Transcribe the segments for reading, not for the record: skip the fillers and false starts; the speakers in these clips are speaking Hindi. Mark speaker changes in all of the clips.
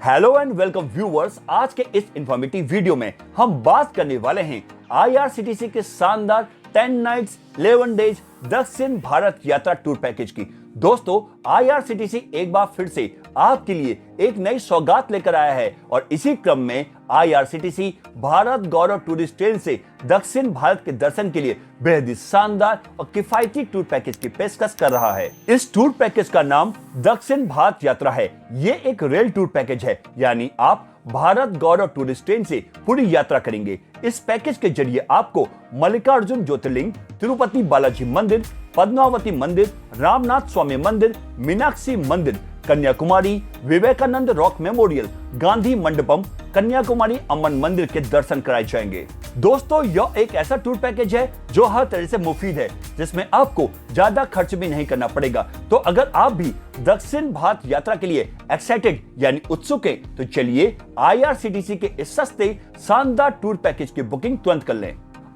Speaker 1: Hello and welcome viewers. आज के इस इंफॉर्मेटिव वीडियो में हम बात करने वाले हैं आईआरसीटीसी के शानदार 10 नाइट्स 11 डेज दक्षिण भारत यात्रा टूर पैकेज की। दोस्तों, आईआरसीटीसी एक बार फिर से आपके लिए एक नई सौगात लेकर आया है और इसी क्रम में आईआरसीटीसी भारत गौरव टूरिस्ट ट्रेन से दक्षिण भारत के दर्शन के लिए बेहद ही शानदार और किफायती टूर पैकेज की पेशकश कर रहा है। इस टूर पैकेज का नाम दक्षिण भारत यात्रा है। ये एक रेल टूर पैकेज है, यानी आप भारत गौरव टूरिस्ट ट्रेन से पूरी यात्रा करेंगे। इस पैकेज के जरिए आपको मल्लिकार्जुन ज्योतिर्लिंग, तिरुपति बालाजी मंदिर, पद्मावती मंदिर, रामनाथ स्वामी मंदिर, मीनाक्षी मंदिर, कन्याकुमारी, विवेकानंद रॉक मेमोरियल, गांधी मंडपम, कन्याकुमारी अम्मन मंदिर के दर्शन कराए जाएंगे। दोस्तों, यह एक ऐसा टूर पैकेज है जो हर तरह से मुफीद है, जिसमें आपको ज्यादा खर्च भी नहीं करना पड़ेगा। तो अगर आप भी दक्षिण भारत यात्रा के लिए एक्साइटेड यानी उत्सुक हैं, तो चलिए आईआरसीटीसी के इस सस्ते शानदार टूर पैकेज की बुकिंग तुरंत कर लें।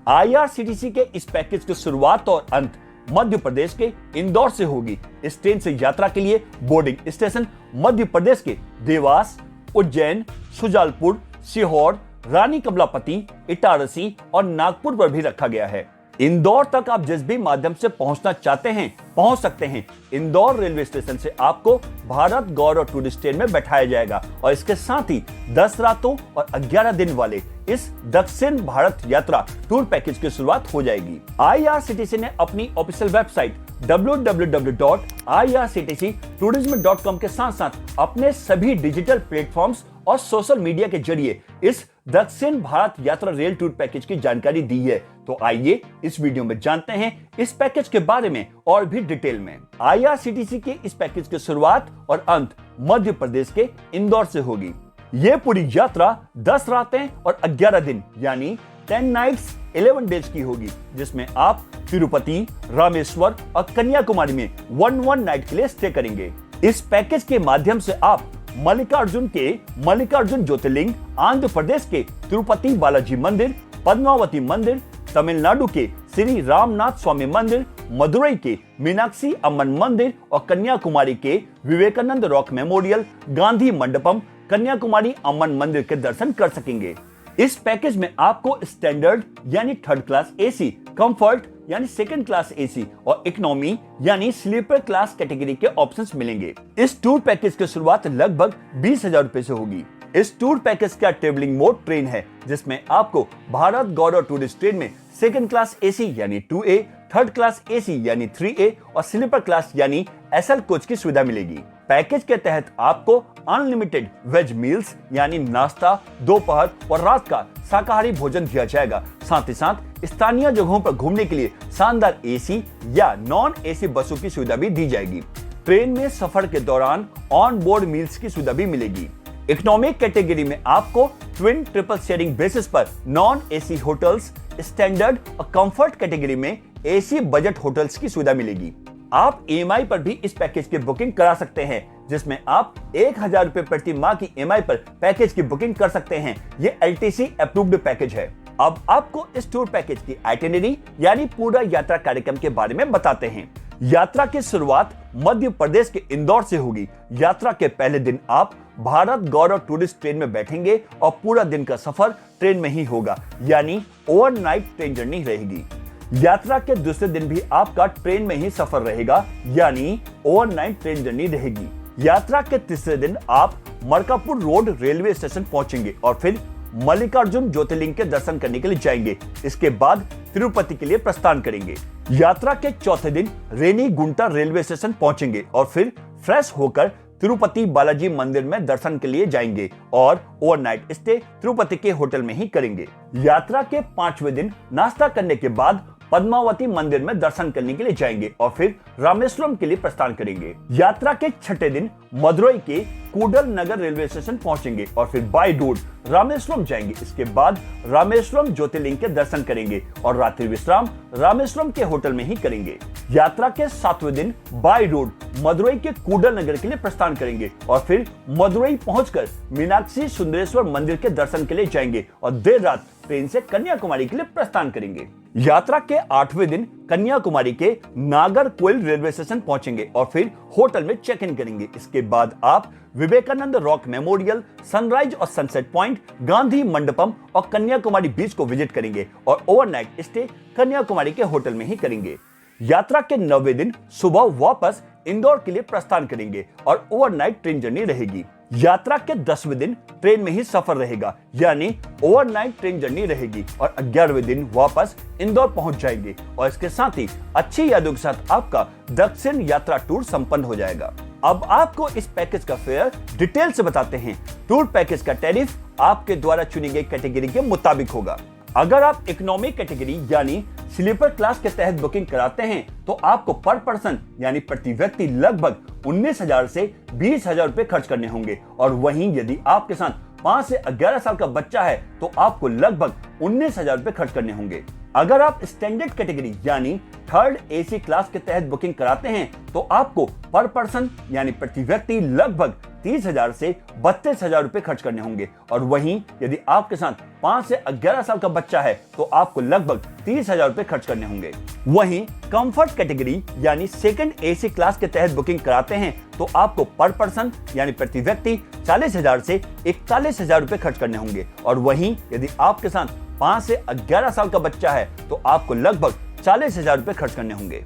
Speaker 1: आईआरसीटीसी के इस पैकेज की शुरुआत और अंत मध्य प्रदेश के इंदौर से होगी। इस ट्रेन से यात्रा के लिए बोर्डिंग स्टेशन मध्य प्रदेश के देवास, उज्जैन, शुजालपुर, सीहोर, रानी कमलापति, इटारसी और नागपुर पर भी रखा गया है। इंदौर तक आप जिस भी माध्यम से पहुंचना चाहते हैं पहुंच सकते हैं। इंदौर रेलवे स्टेशन से आपको भारत गौरव टूरिस्ट ट्रेन में बैठाया जाएगा और इसके साथ ही 10 रातों और 11 दिन वाले इस दक्षिण भारत यात्रा टूर पैकेज की शुरुआत हो जाएगी। आईआरसीटीसी ने अपनी ऑफिशियल वेबसाइट www.irctctourism.com के साथ साथ अपने सभी डिजिटल प्लेटफॉर्म्स और सोशल मीडिया के जरिए इस दक्षिण भारत यात्रा रेल टूर पैकेज की जानकारी दी है। तो आइए इस वीडियो में जानते हैं इस पैकेज के बारे में और भी डिटेल में। आईआरसीटीसी के इस पैकेज की शुरुआत और अंत मध्य प्रदेश के इंदौर से होगी। ये पूरी यात्रा 10 रातें और 11 दिन यानी 10 नाइट्स 11 डेज की होगी, जिसमें आप तिरुपति, रामेश्वर और कन्याकुमारी में 1 नाइट के लिए स्टे करेंगे। इस पैकेज के माध्यम से आप मल्लिकार्जुन ज्योतिर्लिंग, आंध्र प्रदेश के तिरुपति बालाजी मंदिर, पद्मावती मंदिर, तमिलनाडु के श्री रामनाथ स्वामी मंदिर, मदुरई के मीनाक्षी अम्मन मंदिर और कन्याकुमारी के विवेकानंद रॉक मेमोरियल, गांधी मंडपम, कन्याकुमारी अम्मन मंदिर के दर्शन कर सकेंगे। इस पैकेज में आपको स्टैंडर्ड यानी थर्ड क्लास एसी, कंफर्ट यानी सेकंड क्लास एसी और इकोनॉमी यानी स्लीपर क्लास कैटेगरी के ऑप्शंस मिलेंगे। इस टूर पैकेज की शुरुआत लगभग 20,000 रुपए से होगी। इस टूर पैकेज का ट्रेवलिंग मोड ट्रेन है, जिसमें आपको भारत गौरव टूरिस्ट ट्रेन में सेकंड क्लास एसी यानी 2A, थर्ड क्लास एसी यानी 3A और स्लीपर क्लास यानी SL कोच की सुविधा मिलेगी। पैकेज के तहत आपको अनलिमिटेड वेज मील्स यानी नाश्ता, दोपहर और रात का शाकाहारी भोजन दिया जाएगा। साथ ही साथ स्थानीय जगहों पर घूमने के लिए शानदार एसी या नॉन एसी बसों की सुविधा भी दी जाएगी। ट्रेन में सफर के दौरान ऑन बोर्ड मील्स की सुविधा भी मिलेगी। इकोनॉमिक कैटेगरी में आपको ट्विन ट्रिपल शेयरिंग बेसिस पर नॉन एसी होटल्स, स्टैंडर्ड और कंफर्ट कैटेगरी में एसी बजट होटल्स की सुविधा मिलेगी। आप EMI पर भी इस पैकेज की बुकिंग करा सकते हैं, जिसमें आप 1,000 रुपए प्रति माह की EMI पर पैकेज की बुकिंग कर सकते हैं। ये LTC अप्रूव्ड पैकेज है। अब आपको इस टूर पैकेज की आइटिनरी यानी पूरा यात्रा कार्यक्रम के बारे में बताते हैं। यात्रा की शुरुआत मध्य प्रदेश के इंदौर से होगी। यात्रा के पहले दिन आप भारत गौरव टूरिस्ट ट्रेन में बैठेंगे और पूरा दिन का सफर ट्रेन में ही होगा, यानी ओवरनाइट ट्रेन जर्नी रहेगी। यात्रा के दूसरे दिन भी आपका ट्रेन में ही सफर रहेगा, यानी ओवरनाइट ट्रेन जर्नी रहेगी। यात्रा के तीसरे दिन आप मरकापुर रोड रेलवे स्टेशन पहुंचेंगे और फिर मल्लिकार्जुन ज्योतिर्लिंग के दर्शन करने के लिए जाएंगे। इसके बाद तिरुपति के लिए प्रस्थान करेंगे। यात्रा के चौथे दिन रेनीगुंटा रेलवे स्टेशन पहुंचेंगे और फिर फ्रेश होकर तिरुपति बालाजी मंदिर में दर्शन के लिए जाएंगे और ओवरनाइट स्टे तिरुपति के होटल में ही करेंगे। यात्रा के 5वें दिन नाश्ता करने के बाद पद्मावती मंदिर में दर्शन करने के लिए जाएंगे और फिर रामेश्वरम के लिए प्रस्थान करेंगे। यात्रा के 6ठे दिन मदुरई के कूडल नगर रेलवे स्टेशन पहुंचेंगे और फिर बाय रोड रामेश्वरम जाएंगे। इसके बाद रामेश्वरम ज्योतिर्लिंग के दर्शन करेंगे और रात्रि विश्राम रामेश्वरम के होटल में ही करेंगे। यात्रा के 7वें दिन बाय रोड मदुरई के कूडल नगर के लिए प्रस्थान करेंगे और फिर मदुरई पहुंचकर मीनाक्षी सुंदरेश्वर मंदिर के दर्शन के लिए जाएंगे और देर रात ट्रेन से कन्याकुमारी के लिए प्रस्थान करेंगे। यात्रा के 8वें दिन कन्याकुमारी के नागरकोइल रेलवे स्टेशन पहुंचेंगे और फिर होटल में चेक इन करेंगे। इसके बाद आप विवेकानंद रॉक मेमोरियल, सनराइज और सनसेट पॉइंट, गांधी मंडपम और कन्याकुमारी बीच को विजिट करेंगे और ओवरनाइट स्टे कन्याकुमारी के होटल में ही करेंगे। यात्रा के 9वें दिन सुबह वापस इंदौर के लिए प्रस्थान करेंगे और ओवरनाइट ट्रेन जर्नी रहेगी। यात्रा के 10वें दिन ट्रेन में ही सफर रहेगा, यानी ओवरनाइट ट्रेन जर्नी रहेगी और 11वें दिन वापस इंदौर पहुंच जाएंगे और इसके साथ ही अच्छी यादों के साथ आपका दक्षिण यात्रा टूर संपन्न हो जाएगा। अब आपको इस पैकेज का फेयर डिटेल से बताते हैं। टूर पैकेज का टैरिफ आपके द्वारा चुनी गई कैटेगरी के मुताबिक होगा। अगर आप इकोनॉमी कैटेगरी यानी स्लीपर क्लास के तहत बुकिंग कराते हैं तो आपको पर पर्सन यानी प्रति व्यक्ति लगभग 19,000 से 20,000 रुपए खर्च करने होंगे और वहीं यदि आपके साथ 5 से 11 साल का बच्चा है तो आपको लगभग 19,000 रुपए खर्च करने होंगे। अगर आप स्टैंडर्ड कैटेगरी यानी थर्ड एसी क्लास के तहत बुकिंग कराते हैं तो आपको पर पर्सन यानी प्रति व्यक्ति लगभग 30,000 से 32,000 रुपए खर्च करने होंगे और वहीं यदि आपके साथ 5 से 11 साल का बच्चा है तो आपको लगभग 30,000 रुपए खर्च करने होंगे। वहीं कंफर्ट कैटेगरी यानी सेकंड एसी क्लास के तहत बुकिंग कराते हैं तो आपको पर पर्सन यानी प्रति व्यक्ति 40,000 से 41,000 रुपए खर्च करने होंगे और वहीं यदि आपके साथ 5 से 11 साल का बच्चा है तो आपको लगभग 40,000 रुपए खर्च करने होंगे।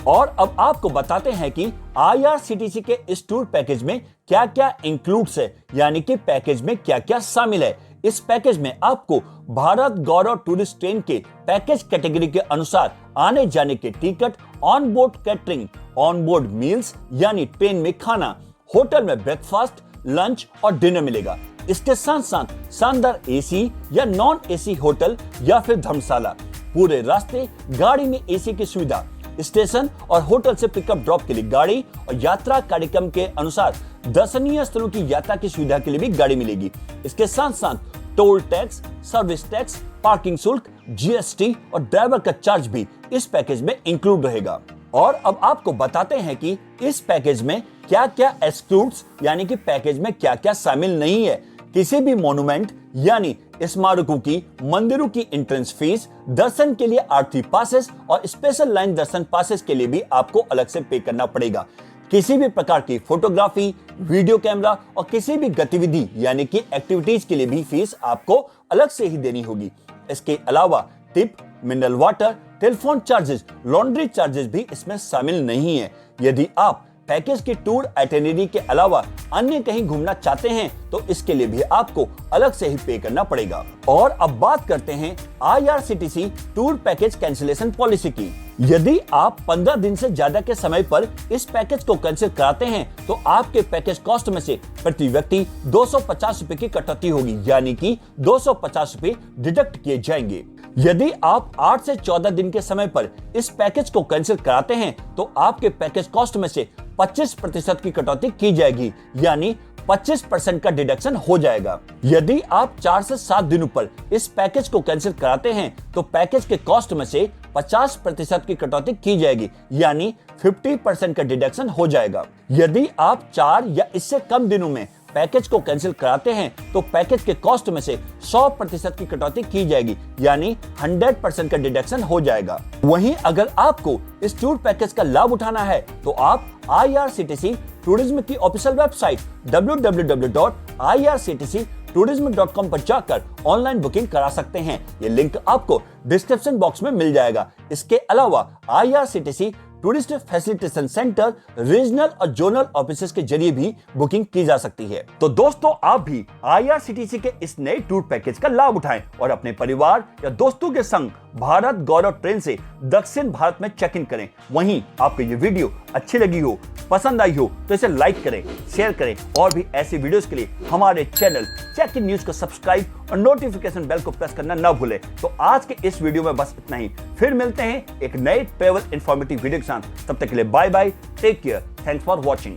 Speaker 1: और अब आपको बताते हैं कि IRCTC के इस टूर पैकेज में क्या क्या इंक्लूड्स है, यानी कि पैकेज में क्या क्या शामिल है। इस पैकेज में आपको भारत गौरव टूरिस्ट ट्रेन के पैकेज कैटेगरी के अनुसार आने जाने के ticket, on board catering, on board meals यानी ट्रेन में खाना, होटल में ब्रेकफास्ट, लंच और डिनर मिलेगा। इसके साथ साथ शानदार एसी या नॉन एसी होटल या फिर धर्मशाला, पूरे रास्ते गाड़ी में एसी की सुविधा, स्टेशन और होटल से पिकअप ड्रॉप के लिए गाड़ी और यात्रा कार्यक्रम के अनुसार दर्शनीय स्थलों की यात्रा की सुविधा के लिए भी गाड़ी मिलेगी। इसके साथ साथ toll tax, service tax, parking शुल्क, GST और ड्राइवर का चार्ज भी इस पैकेज में इंक्लूड रहेगा। और अब आपको बताते हैं कि इस पैकेज में क्या क्या एक्सक्लूड्स यानी कि पैकेज में क्या क्या शामिल नहीं है। किसी भी मोन्यूमेंट यानी स्मारकों की, मंदिरों की एंट्रेंस फीस, दर्शन के लिए आरती पासेस और स्पेशल लाइन दर्शन पासेस के लिए भी आपको अलग से पे करना पड़ेगा। किसी भी प्रकार की फोटोग्राफी, वीडियो कैमरा और किसी भी गतिविधि यानी कि एक्टिविटीज के लिए भी फीस आपको अलग से ही देनी होगी। इसके अलावा tip, mineral water, telephone charges, laundry charges भी इसमें शामिल नहीं है। यदि आप पैकेज की टूर आइटिनरी के अलावा अन्य कहीं घूमना चाहते हैं तो इसके लिए भी आपको अलग से ही पे करना पड़ेगा। और अब बात करते हैं IRCTC tour package cancellation policy की। यदि आप 15 दिन से ज्यादा के समय पर इस पैकेज को कैंसिल कराते हैं तो आपके पैकेज कॉस्ट में से प्रति व्यक्ति 250 रुपए की कटौती होगी, यानी कि 250 रुपए डिडक्ट किए जाएंगे। यदि आप 8 से 14 दिन के समय पर इस पैकेज को कैंसिल कराते हैं तो आपके पैकेज कॉस्ट में से 25% की कटौती की जाएगी, यानी 25% का डिडक्शन हो जाएगा। यदि आप 4 से 7 दिनों पर इस पैकेज को कैंसिल कराते हैं तो पैकेज के कॉस्ट में से 50% की कटौती की जाएगी, यानी 50% का डिडक्शन हो जाएगा। यदि आप 4 या इससे कम दिनों में पैकेज को कैंसिल कराते हैं तो पैकेज के कॉस्ट में से 100% की कटौती की जाएगी, यानी 100% का डिडक्शन हो जाएगा। वहीं अगर आपको इस टूर पैकेज का लाभ उठाना है तो आप IRCTC टूरिज्म की ऑफिशियल वेबसाइट www.irctctourism.com पर जाकर ऑनलाइन बुकिंग करा सकते हैं। ये लिंक आपको डिस्क्रिप्शन बॉक्स में मिल जाएगा। इसके अलावा IRCTC tourist facilitation centre, regional और जोनल ऑफिसेस के जरिए भी बुकिंग की जा सकती है। तो दोस्तों, आप भी IRCTC के इस नए टूर पैकेज का लाभ उठाएं और अपने परिवार या दोस्तों के संग भारत गौरव ट्रेन से दक्षिण भारत में चेक इन करें। वहीं आपको ये वीडियो अच्छी लगी हो, पसंद आई हो तो इसे लाइक करें, शेयर करें और भी ऐसी वीडियोस के लिए हमारे चैनल चेक इन न्यूज को सब्सक्राइब और नोटिफिकेशन बेल को प्रेस करना ना भूलें। तो आज के इस वीडियो में बस इतना ही। फिर मिलते हैं एक नए ट्रैवल इंफॉर्मेटिव वीडियो के साथ। तब तक के लिए bye bye, take care, thanks for watching.